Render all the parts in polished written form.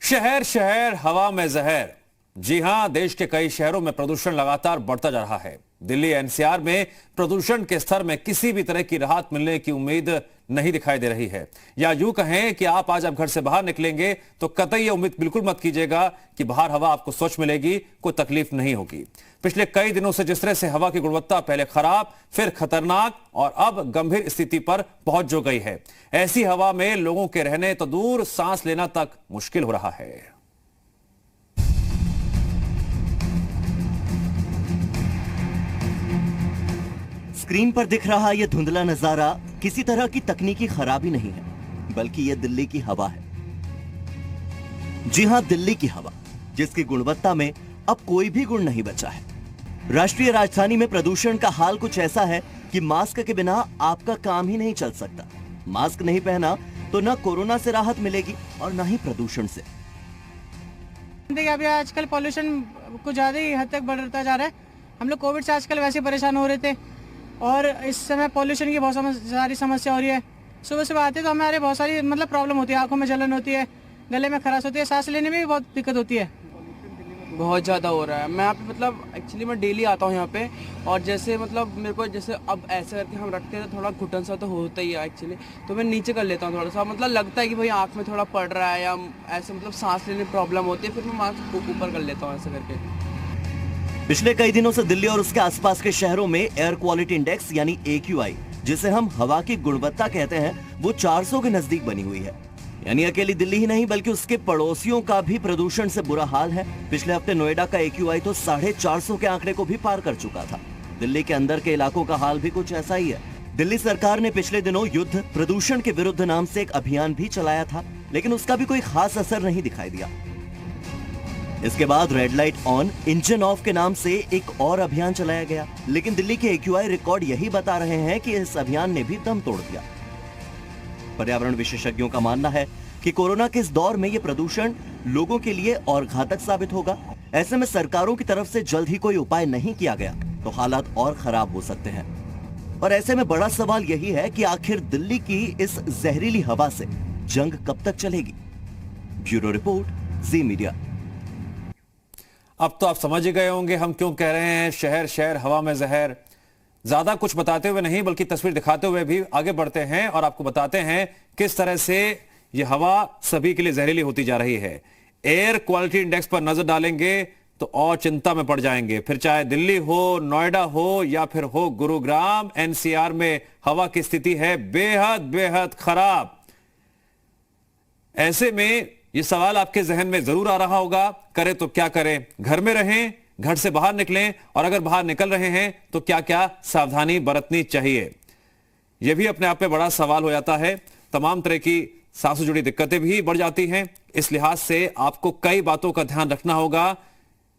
शहर शहर हवा में जहर। जी हां, देश के कई शहरों में प्रदूषण लगातार बढ़ता जा रहा है। दिल्ली एनसीआर में प्रदूषण के स्तर में किसी भी तरह की राहत मिलने की उम्मीद नहीं दिखाई दे रही है। या यूं कहें कि आप आज घर से बाहर निकलेंगे तो कतई ये उम्मीद बिल्कुल मत कीजिएगा कि बाहर हवा आपको स्वच्छ मिलेगी, कोई तकलीफ नहीं होगी। पिछले कई दिनों से जिस तरह से हवा की गुणवत्ता पहले खराब, फिर खतरनाक और अब गंभीर स्थिति पर पहुंच जो गई है, ऐसी हवा में लोगों के रहने तो दूर, सांस लेना तक मुश्किल हो रहा है। स्क्रीन पर दिख रहा यह धुंधला नजारा किसी तरह की तकनीकी खराबी नहीं है, बल्कि यह दिल्ली की हवा है। जी हां, दिल्ली की हवा, जिसकी गुणवत्ता में अब कोई भी गुण नहीं बचा है। राष्ट्रीय राजधानी में प्रदूषण का हाल कुछ ऐसा है कि मास्क के बिना आपका काम ही नहीं चल सकता। मास्क नहीं पहना तो न कोरोना से राहत मिलेगी और न ही प्रदूषण से। देखिए, अभी आजकल पॉल्यूशन कुछ ज्यादा ही हद तक बढ़ता जा रहा है। हम लोग कोविड से आजकल वैसे परेशान हो रहे थे और इस समय पॉल्यूशन की बहुत सारी समस्या हो रही है। सुबह सुबह आते तो हमारे बहुत सारी प्रॉब्लम होती है, आंखों में जलन होती है, गले में खराश होती है, सांस लेने में भी बहुत दिक्कत होती है। बहुत ज़्यादा हो रहा है। मैं यहाँ पे एक्चुअली मैं डेली आता हूँ यहाँ पे, और जैसे मेरे को जैसे अब ऐसे करके हम रखते हैं तो थोड़ा घुटन सा तो होता ही है एक्चुअली, तो मैं नीचे कर लेता हूँ थोड़ा सा। लगता है कि भाई आँख में थोड़ा पड़ रहा है या ऐसे सांस लेने में प्रॉब्लम होती है, फिर मैं मास्क ऊपर कर लेता हूँ ऐसे करके। पिछले कई दिनों से दिल्ली और उसके आसपास के शहरों में एयर क्वालिटी इंडेक्स यानी AQI, जिसे हम हवा की गुणवत्ता कहते हैं, वो 400 के नजदीक बनी हुई है। यानी अकेली दिल्ली ही नहीं बल्कि उसके पड़ोसियों का भी प्रदूषण से बुरा हाल है। पिछले हफ्ते नोएडा का AQI तो 450 के आंकड़े को भी पार कर चुका था। दिल्ली के अंदर के इलाकों का हाल भी कुछ ऐसा ही है। दिल्ली सरकार ने पिछले दिनों युद्ध प्रदूषण के विरुद्ध नाम से एक अभियान भी चलाया था, लेकिन उसका भी कोई खास असर नहीं दिखाई दिया। इसके बाद red light on, engine of के नाम से एक और अभियान चलाया गया, लेकिन दिल्ली के AQI रिकॉर्ड यही बता रहे हैं कि इस अभियान ने भी दम तोड़ दिया। पर्यावरण विशेषज्ञों का मानना है कि कोरोना के इस दौर में ये प्रदूषण लोगों के लिए और घातक साबित होगा। ऐसे में सरकारों की तरफ से जल्द ही कोई उपाय नहीं किया गया तो हालात और खराब हो सकते हैं। और ऐसे में बड़ा सवाल यही है कि आखिर दिल्ली की इस जहरीली हवा से जंग कब तक चलेगी। ब्यूरो रिपोर्ट, जी मीडिया। अब तो आप समझ ही गए होंगे हम क्यों कह रहे हैं शहर शहर हवा में जहर। ज्यादा कुछ बताते हुए नहीं बल्कि तस्वीर दिखाते हुए भी आगे बढ़ते हैं और आपको बताते हैं किस तरह से यह हवा सभी के लिए जहरीली होती जा रही है। एयर क्वालिटी इंडेक्स पर नजर डालेंगे तो और चिंता में पड़ जाएंगे। फिर चाहे दिल्ली हो, नोएडा हो या फिर हो गुरुग्राम, एनसीआर में हवा की स्थिति है बेहद बेहद खराब। ऐसे में यह सवाल आपके जहन में जरूर आ रहा होगा, करें तो क्या करें? घर में रहें, घर से बाहर निकलें, और अगर बाहर निकल रहे हैं तो क्या क्या सावधानी बरतनी चाहिए? यह भी अपने आप में बड़ा सवाल हो जाता है। तमाम तरह की सांस से जुड़ी दिक्कतें भी बढ़ जाती हैं। इस लिहाज से आपको कई बातों का ध्यान रखना होगा,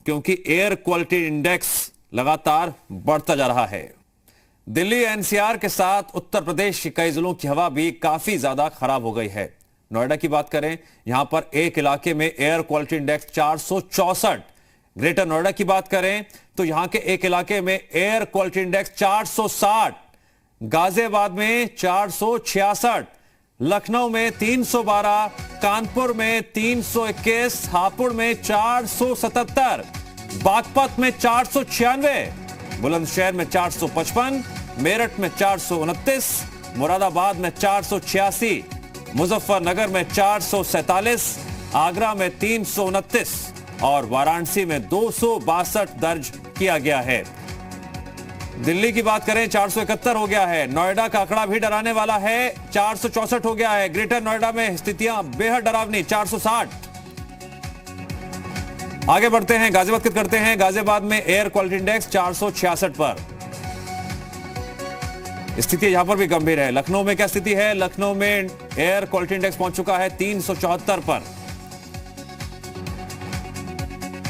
क्योंकि एयर क्वालिटी इंडेक्स लगातार बढ़ता जा रहा है। दिल्ली एनसीआर के साथ उत्तर प्रदेश के कई जिलों की हवा भी काफी ज्यादा खराब हो गई है। नोएडा की बात करें, यहां पर एक इलाके में air quality index 464। Greater Noida की बात करें तो यहां के एक इलाके में एयर क्वालिटी इंडेक्स 460, गाजियाबाद में 466, लखनऊ में 312, कानपुर में 321, हापुड़ में 477, बागपत में 496, बुलंदशहर में 455, मेरठ में 429, मुरादाबाद में 486, मुजफ्फरनगर में 447, आगरा में 329 और वाराणसी में 262 दर्ज किया गया है। दिल्ली की बात करें 471 हो गया है। नोएडा का आंकड़ा भी डराने वाला है, 464 हो गया है। ग्रेटर नोएडा में स्थितियां बेहद डरावनी, 460। आगे बढ़ते हैं, गाजियाबाद की करते हैं। गाजियाबाद में एयर क्वालिटी इंडेक्स 466 पर, स्थिति यहां पर भी गंभीर है। लखनऊ में क्या स्थिति है? लखनऊ में एयर क्वालिटी इंडेक्स पहुंच चुका है 374 पर।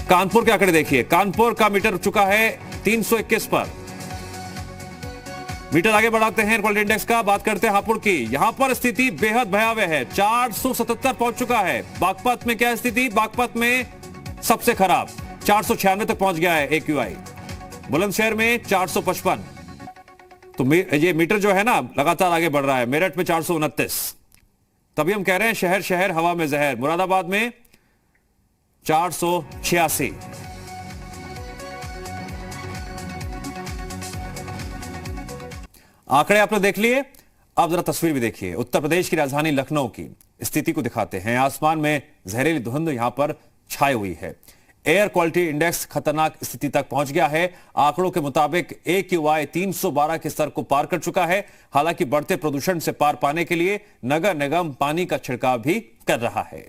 कानपुर के आंकड़े देखिए, कानपुर का मीटर चुका है 321 पर। मीटर आगे बढ़ाते हैं क्वालिटी इंडेक्स का, बात करते हैं हापुड़ की। यहां पर स्थिति बेहद भयावह है, 477 पहुंच चुका है। बागपत में क्या स्थिति? बागपत में सबसे खराब, 496 तक पहुंच गया है AQI। बुलंदशहर में 455। तो ये मीटर जो है ना लगातार आगे बढ़ रहा है। मेरठ में 429। तभी हम कह रहे हैं शहर शहर हवा में जहर। मुरादाबाद में 486। आंकड़े आपने देख लिए, अब जरा तस्वीर भी देखिए। उत्तर प्रदेश की राजधानी लखनऊ की स्थिति को दिखाते हैं। आसमान में जहरीली धुंध यहां पर छाई हुई है। एयर क्वालिटी इंडेक्स खतरनाक स्थिति तक पहुंच गया है। आंकड़ों के मुताबिक AQI 312 के स्तर को पार कर चुका है। हालांकि बढ़ते प्रदूषण से पार पाने के लिए नगर निगम पानी का छिड़काव भी कर रहा है।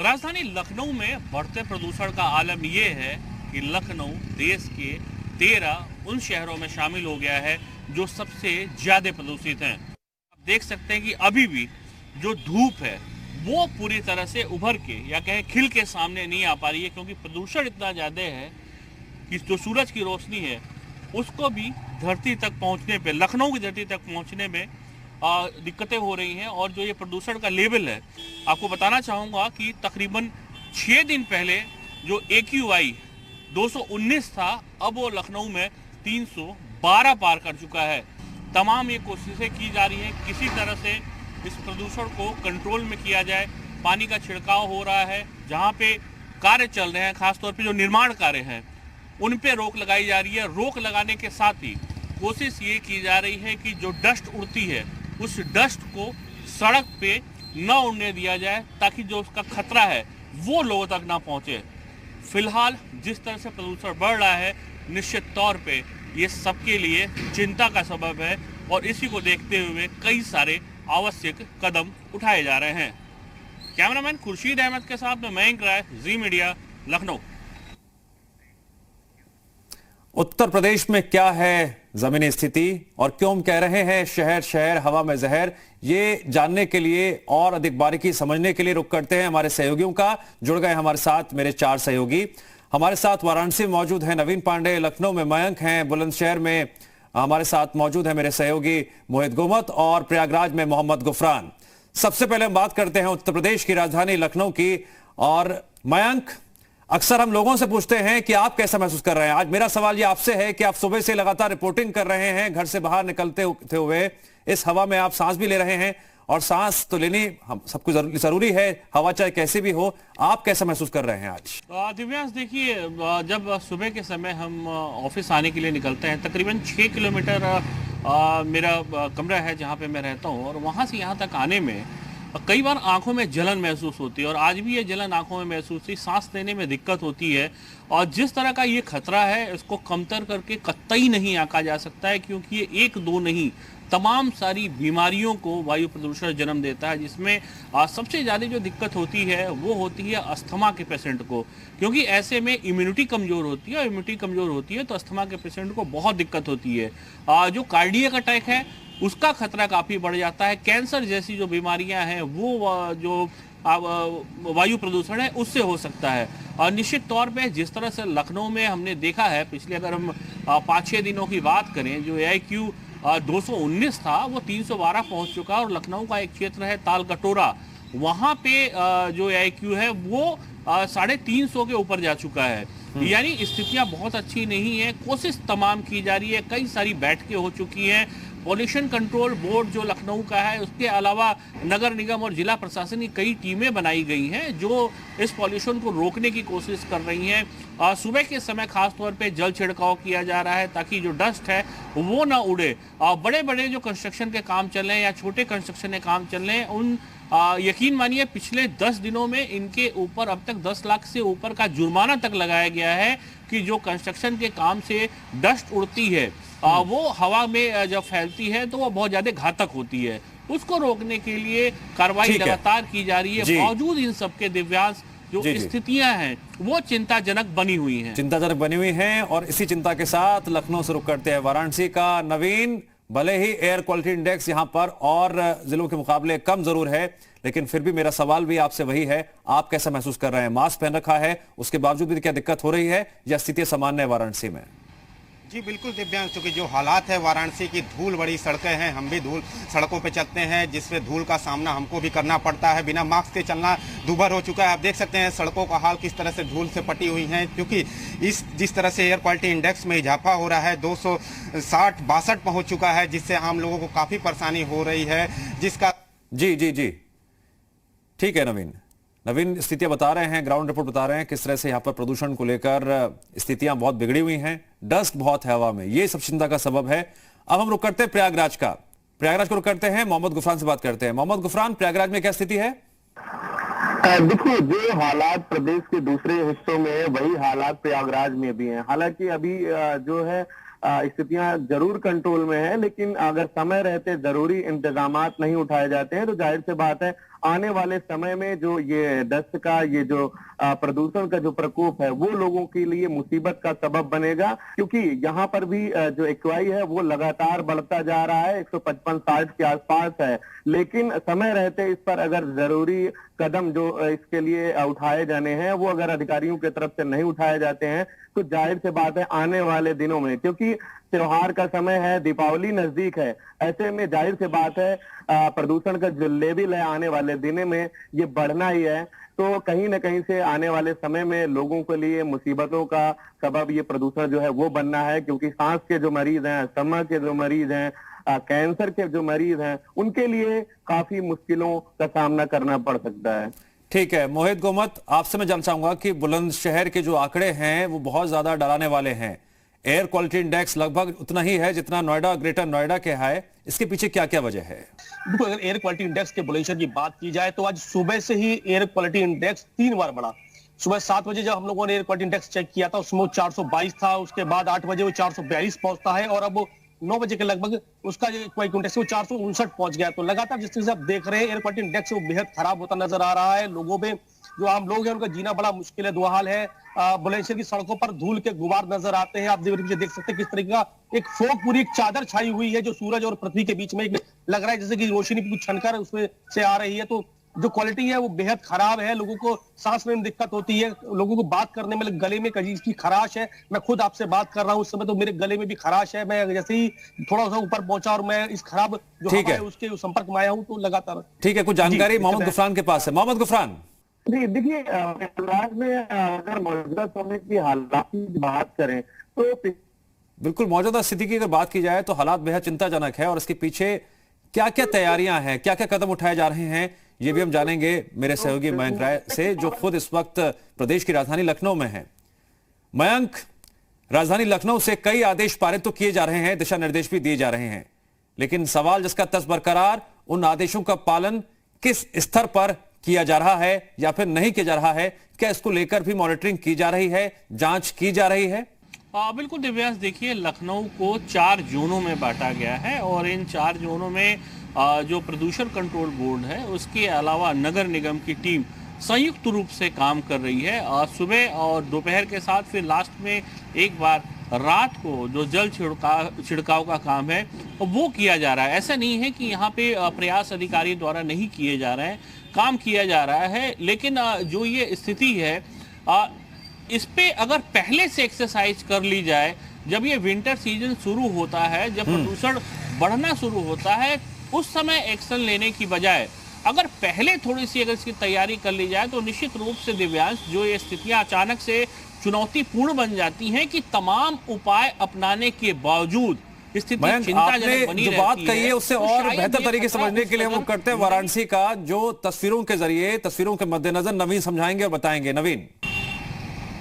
राजधानी लखनऊ में बढ़ते प्रदूषण का आलम यह है कि लखनऊ देश के 13 उन शहरों में शामिल हो गया है जो सबसे ज्यादा प्रदूषित हैं। आप देख सकते हैं कि अभी भी जो धूप है वो पूरी तरह से उभर के या कहें खिल के सामने नहीं आ पा रही है, क्योंकि प्रदूषण इतना ज्यादा है कि जो सूरज की रोशनी है उसको भी धरती तक पहुंचने पे, लखनऊ की धरती तक पहुंचने में दिक्कतें हो रही हैं। और जो ये प्रदूषण का लेवल है, आपको बताना चाहूँगा कि तकरीबन 6 दिन पहले जो AQI 219 था, अब वो लखनऊ में 312 पार कर चुका है। तमाम ये कोशिशें की जा रही हैं किसी तरह से इस प्रदूषण को कंट्रोल में किया जाए। पानी का छिड़काव हो रहा है, जहाँ पे कार्य चल रहे हैं, खासतौर पे जो निर्माण कार्य हैं उन पे रोक लगाई जा रही है। रोक लगाने के साथ ही कोशिश ये की जा रही है कि जो डस्ट उड़ती है उस डस्ट को सड़क पे न उड़ने दिया जाए, ताकि जो उसका खतरा है वो लोगों तक ना पहुंचे। फिलहाल जिस तरह से प्रदूषण बढ़ रहा है, निश्चित तौर पे ये सबके लिए चिंता का सबब है, और इसी को देखते हुए कई सारे आवश्यक कदम उठाए जा रहे हैं। कैमरामैन खुर्शीद अहमद के साथ में मयंक राय, जी मीडिया, लखनऊ। उत्तर प्रदेश में क्या है जमीनी स्थिति और क्यों हम कह रहे हैं शहर शहर हवा में जहर, ये जानने के लिए और अधिक बारीकी समझने के लिए रुख करते हैं हमारे सहयोगियों का। जुड़ गए हमारे साथ मेरे 4 सहयोगी। हमारे साथ वाराणसी में मौजूद हैं नवीन पांडे, लखनऊ में मयंक हैं, बुलंदशहर में हमारे साथ मौजूद है मेरे सहयोगी मोहित गुमत और प्रयागराज में मोहम्मद गुफरान। सबसे पहले हम बात करते हैं उत्तर प्रदेश की राजधानी लखनऊ की। और मयंक, अक्सर हम लोगों से पूछते हैं कि आप कैसा महसूस कर रहे हैं। आज मेरा सवाल ये आपसे है कि आप सुबह से लगातार रिपोर्टिंग कर रहे हैं, घर से बाहर निकलते हुए इस हवा में आप सांस भी ले रहे हैं, और सांस तो लेनी हम सबको जरूरी है, हवा चाहे कैसी भी हो। आप कैसा महसूस कर रहे हैं आज? दिव्यांश, देखिए, जब सुबह के समय हम ऑफिस आने के लिए निकलते हैं, तकरीबन 6 किलोमीटर मेरा कमरा है जहाँ पे मैं रहता हूँ, और वहाँ से यहाँ तक आने में कई बार आंखों में जलन महसूस होती है, और आज भी ये जलन आंखों में महसूस हुई। सांस लेने में दिक्कत होती है, और जिस तरह का ये खतरा है इसको कमतर करके कतई नहीं आंका जा सकता है, क्योंकि ये 1-2 नहीं, तमाम सारी बीमारियों को वायु प्रदूषण जन्म देता है। जिसमें सबसे ज़्यादा जो दिक्कत होती है वो होती है अस्थमा के पेशेंट को, क्योंकि ऐसे में इम्यूनिटी कमज़ोर होती है, और इम्यूनिटी कमज़ोर होती है तो अस्थमा के पेशेंट को बहुत दिक्कत होती है। जो कार्डियक अटैक है उसका खतरा काफ़ी बढ़ जाता है। कैंसर जैसी जो बीमारियां हैं वो जो वायु प्रदूषण है उससे हो सकता है। और निश्चित तौर पे जिस तरह से लखनऊ में हमने देखा है, पिछले अगर हम 5-6 दिनों की बात करें, जो AQI 219 था वो 312 पहुंच चुका है। और लखनऊ का एक क्षेत्र है तालकटोरा, वहाँ पे जो AQI है वो 350 के ऊपर जा चुका है। यानी स्थितियां बहुत अच्छी नहीं है। कोशिश तमाम की जा रही है, कई सारी बैठकें हो चुकी हैं। पॉल्यूशन कंट्रोल बोर्ड जो लखनऊ का है, उसके अलावा नगर निगम और जिला प्रशासन की कई टीमें बनाई गई हैं जो इस पॉल्यूशन को रोकने की कोशिश कर रही हैं। सुबह के समय खास तौर पे जल छिड़काव किया जा रहा है ताकि जो डस्ट है वो ना उड़े। बड़े बड़े जो कंस्ट्रक्शन के काम चल रहे हैं या छोटे कंस्ट्रक्शन के काम चल रहे हैं, उन यकीन मानिए पिछले 10 दिनों में इनके ऊपर अब तक 10 लाख से ऊपर का जुर्माना तक लगाया गया है कि जो कंस्ट्रक्शन के काम से डस्ट उड़ती है वो हवा में जब फैलती है तो वो बहुत ज्यादा घातक होती है। उसको रोकने के लिए कार्रवाई लगातार की जा रही है। बावजूद इन सबके दिव्यांश जो स्थितियां हैं वो चिंताजनक बनी हुई हैं। और इसी चिंता के साथ लखनऊ से रुक करते हैं वाराणसी का। नवीन, भले ही एयर क्वालिटी इंडेक्स यहां पर और जिलों के मुकाबले कम जरूर है, लेकिन फिर भी मेरा सवाल भी आपसे वही है, आप कैसा महसूस कर रहे हैं? मास्क पहन रखा है, उसके बावजूद भी क्या दिक्कत हो रही है या स्थिति सामान्य है वाराणसी में? जी बिल्कुल दिव्यांग, क्योंकि जो हालात है वाराणसी की, धूल बड़ी सड़कें हैं, हम भी धूल सड़कों पे चलते हैं जिसमें धूल का सामना हमको भी करना पड़ता है। बिना मास्क के चलना दूभर हो चुका है। आप देख सकते हैं सड़कों का हाल किस तरह से धूल से पटी हुई है, क्योंकि जिस तरह से एयर क्वालिटी इंडेक्स में इजाफा हो रहा है, 260-62 पहुँच चुका है, जिससे आम लोगों को काफ़ी परेशानी हो रही है। जिसका जी ठीक है नवीन, नवीन स्थितियां बता रहे हैं, ग्राउंड रिपोर्ट बता रहे हैं किस तरह से यहाँ पर प्रदूषण को लेकर स्थितियां बहुत बिगड़ी हुई हैं, डस्ट बहुत है हवा में, ये सब चिंता का सबब है। अब हम रुक करते हैं प्रयागराज को रुक करते हैं, मोहम्मद गुफरान से बात करते हैं। मोहम्मद गुफरान, प्रयागराज में क्या स्थिति है? देखिए, जो हालात प्रदेश के दूसरे हिस्सों में है वही हालात प्रयागराज में भी हैं। हालांकि अभी जो है स्थितियां जरूर कंट्रोल में है, लेकिन अगर समय रहते जरूरी इंतजामात नहीं उठाए जाते हैं तो जाहिर सी बात है आने वाले समय में जो ये डस्ट का, ये जो प्रदूषण का जो प्रकोप है वो लोगों के लिए मुसीबत का सबब बनेगा। क्योंकि यहाँ पर भी जो एक्यूआई है वो लगातार बढ़ता जा रहा है, 155-60 के आसपास है, लेकिन समय रहते इस पर अगर जरूरी कदम जो इसके लिए उठाए जाने हैं वो अगर अधिकारियों की तरफ से नहीं उठाए जाते हैं तो जाहिर सी बात है आने वाले दिनों में, क्योंकि त्योहार का समय है, दीपावली नजदीक है, ऐसे में जाहिर सी बात है प्रदूषण का जो लेवल है आने वाले दिनों में ये बढ़ना ही है। तो कहीं ना कहीं से आने वाले समय में लोगों के लिए मुसीबतों का सबब ये प्रदूषण जो है वो बनना है, क्योंकि सांस के जो मरीज हैं, अस्थमा के जो मरीज हैं, कैंसर के जो मरीज हैं, उनके लिए काफी मुश्किलों का सामना करना पड़ सकता है। ठीक है मोहित गोमत, आपसे मैं जानना चाहूंगा कि बुलंदशहर के जो आंकड़े हैं वो बहुत ज्यादा डराने वाले हैं। एयर क्वालिटी इंडेक्स लगभग उतना ही है जितना नोएडा, ग्रेटर नोएडा के है, इसके पीछे क्या क्या वजह है? देखो, अगर एयर क्वालिटी इंडेक्स के बुलंदशहर की बात की जाए तो आज सुबह से ही एयर क्वालिटी इंडेक्स 3 बार बढ़ा। सुबह 7 बजे जब हम लोगों ने एयर क्वालिटी इंडेक्स चेक किया था उसमें 422 था, उसके बाद 8 बजे वो 442 पहुंचता है और अब 9 बजे के लगभग उसका जो क्वालिटी इंडेक्स वो 459 पहुंच गया। तो लगातार जिस तरह से आप देख रहे हैं एयर क्वालिटी इंडेक्स वो बेहद खराब होता नजर आ रहा है। लोगों में, जो आम लोग हैं, उनका जीना बड़ा मुश्किल है, दुहाल है। बुलंदशहर की सड़कों पर धूल के गुबार नजर आते हैं। आप देख सकते हैं किस तरीके का एक फोग, पूरी एक चादर छाई हुई है जो सूरज और पृथ्वी के बीच में लग रहा है जैसे कि रोशनी भी कुछ छनकर उसमें से आ रही है। तो जो क्वालिटी है वो बेहद खराब है, लोगों को सांस लेने में दिक्कत होती है, लोगों को बात करने में, गले में कहीं की खराश है। मैं खुद आपसे बात कर रहा हूँ उस समय तो मेरे गले में भी खराश है। मैं जैसे ही थोड़ा सा ऊपर पहुंचा और मैं इस खराब जो हवा है उसके संपर्क में आया हूँ तो लगातार। ठीक है, कुछ जानकारी मोहम्मद गुफरान के पास है। मोहम्मद गुफरान जी, देखिए, प्रयागराज में अगर मौजूदा समय की हालात की बात करें तो बिल्कुल मौजूदा स्थिति की अगर बात की जाए तो हालात बेहद चिंताजनक है और इसके पीछे क्या क्या तैयारियां हैं, क्या क्या कदम उठाए जा रहे हैं, ये भी हम जानेंगे मेरे सहयोगी मयंक राय से, जो खुद इस वक्त प्रदेश की राजधानी लखनऊ में है। मयंक, राजधानी लखनऊ से कई आदेश पारित तो किए जा रहे हैं, दिशा निर्देश भी दिए जा रहे हैं, लेकिन सवाल जिसका तस बरकरार, उन आदेशों का पालन किस स्तर पर किया जा रहा है या फिर नहीं किया जा रहा है? क्या इसको लेकर भी मॉनिटरिंग की जा रही है, जांच की जा रही है? बिल्कुल दिव्यांश, देखिए लखनऊ को 4 जोनों में बांटा गया है और इन 4 जोनों में जो प्रदूषण कंट्रोल बोर्ड है उसके अलावा नगर निगम की टीम संयुक्त रूप से काम कर रही है। सुबह और दोपहर के साथ फिर लास्ट में एक बार रात को जो जल छिड़काव का काम है वो किया जा रहा है। ऐसा नहीं है कि यहाँ पे प्रयास अधिकारी द्वारा नहीं किए जा रहे हैं, काम किया जा रहा है, लेकिन जो ये स्थिति है इस पे अगर पहले से एक्सरसाइज कर ली जाए, जब ये विंटर सीजन शुरू होता है, जब प्रदूषण बढ़ना शुरू होता है, उस समय एक्शन लेने की बजाय अगर पहले थोड़ी सी अगर इसकी तैयारी कर ली जाए तो निश्चित रूप से दिव्यांश जो ये स्थितियां अचानक से चुनौतीपूर्ण बन जाती हैं कि तमाम उपाय अपनाने के बावजूद स्थिति चिंताजनक बनी रहती है। जो बात कही है उससे और बेहतर तरीके से समझने के लिए हम करते हैं वाराणसी का, जो तस्वीरों के जरिए, तस्वीरों के मद्देनजर नवीन समझाएंगे और बताएंगे। नवीन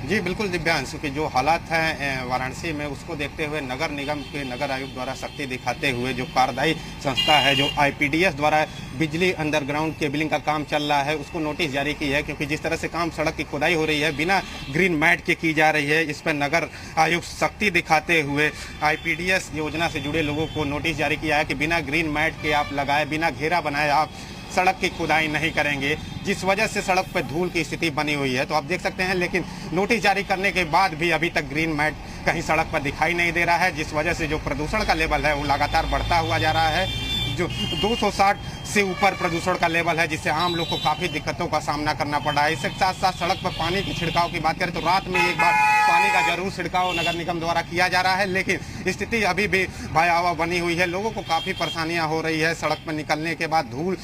जी बिल्कुल दिव्यांश, क्योंकि जो हालात हैं वाराणसी में उसको देखते हुए नगर निगम के नगर आयुक्त द्वारा सख्ती दिखाते हुए जो कार्यदायी संस्था है, जो आईपीडीएस द्वारा बिजली अंडरग्राउंड केबलिंग का काम चल रहा है, उसको नोटिस जारी की है। क्योंकि जिस तरह से काम सड़क की खुदाई हो रही है बिना ग्रीन मैट के की जा रही है, इस पर नगर आयुक्त सख्ती दिखाते हुए आईपीडीएस योजना से जुड़े लोगों को नोटिस जारी किया है कि बिना ग्रीन मैट के आप लगाए, बिना घेरा बनाए आप सड़क की खुदाई नहीं करेंगे, जिस वजह से सड़क पर धूल की स्थिति बनी हुई है। तो आप देख सकते हैं, लेकिन नोटिस जारी करने के बाद भी अभी तक ग्रीन मैट कहीं सड़क पर दिखाई नहीं दे रहा है, जिस वजह से जो प्रदूषण का लेवल है वो लगातार बढ़ता हुआ जा रहा है। जो 260 से ऊपर प्रदूषण का लेवल है, जिससे आम लोग को काफ़ी दिक्कतों का सामना करना पड़ रहा है। इसके साथ साथ सड़क पर पानी के छिड़काव की बात करें तो रात में एक बार पानी का जरूर छिड़काव नगर निगम द्वारा किया जा रहा है, लेकिन स्थिति अभी भी भयावह बनी हुई है। लोगों को काफी परेशानियां हो रही है। सड़क पर निकलने के बाद धूल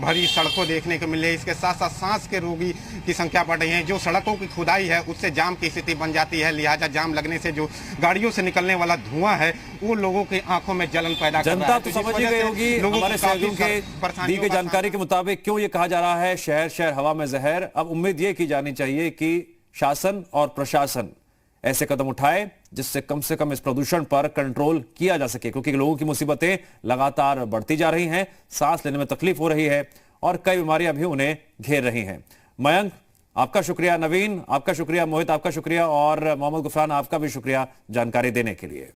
भरी सड़कों देखने को मिल रही है। इसके साथ साथ सांस के रोगी की संख्या बढ़ रही है। जो सड़कों की खुदाई है उससे जाम की स्थिति बन जाती है, लिहाजा जाम लगने से जो गाड़ियों से निकलने वाला धुआं है वो लोगों की आंखों में जलन पैदा कर रहा जनता है। तो जिस समझ ही वजह गई से होगी लोगों को हमारे काफी सहयोगियों के दी परेशानियों गई का जानकारी के मुताबिक क्यों ये कहा जा रहा है शहर शहर हवा में जहर। अब उम्मीद ये की जानी चाहिए कि शासन और प्रशासन ऐसे कदम उठाए जिससे कम से कम इस प्रदूषण पर कंट्रोल किया जा सके, क्योंकि लोगों की मुसीबतें लगातार बढ़ती जा रही हैं, सांस लेने में तकलीफ हो रही है और कई बीमारियां भी उन्हें घेर रही हैं। मयंक आपका शुक्रिया, नवीन आपका शुक्रिया, मोहित आपका शुक्रिया और मोहम्मद गुफरान आपका भी शुक्रिया जानकारी देने के लिए।